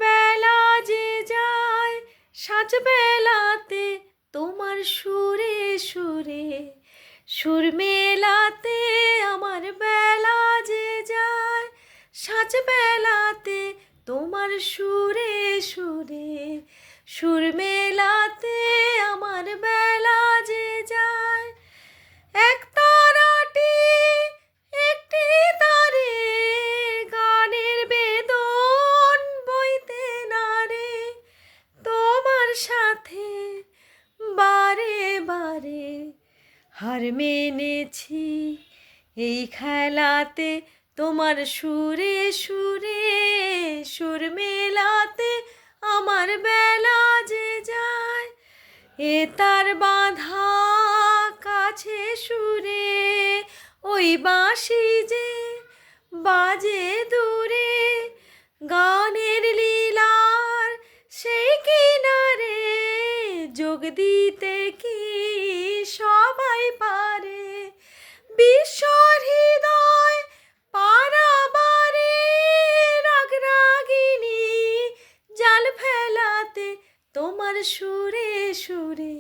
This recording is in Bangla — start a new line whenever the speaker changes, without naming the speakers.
বেলা যে যায় সাজ বেলাতে তোমার সুরে সুরে সুর মেলাতে, আমার বেলা যে যায় সাজ বেলাতে তোমার সুরে সুরে সুর মেলাতে, আমার বেলা যে যায়। এক তারাটি একটি তারে গানের বেদন বইতে নারে, তোমার সাথে বারে বারে হার মেনেছি এই খেলাতে, তোমার সুরে সুরে সুর মেলাতে, আমার বেলা যে যায়। এ তার বাঁধা কাছে সুরে ওই বাঁশি যে বাজে দূরে, গানের লীলার সেই কিনারে যোগ দিতে কি সবাই পারে। বিশ্বর হৃদয় পারাবারে রাগ রাগিনী জাল ফেলাতে, তোমার সুরে সুরে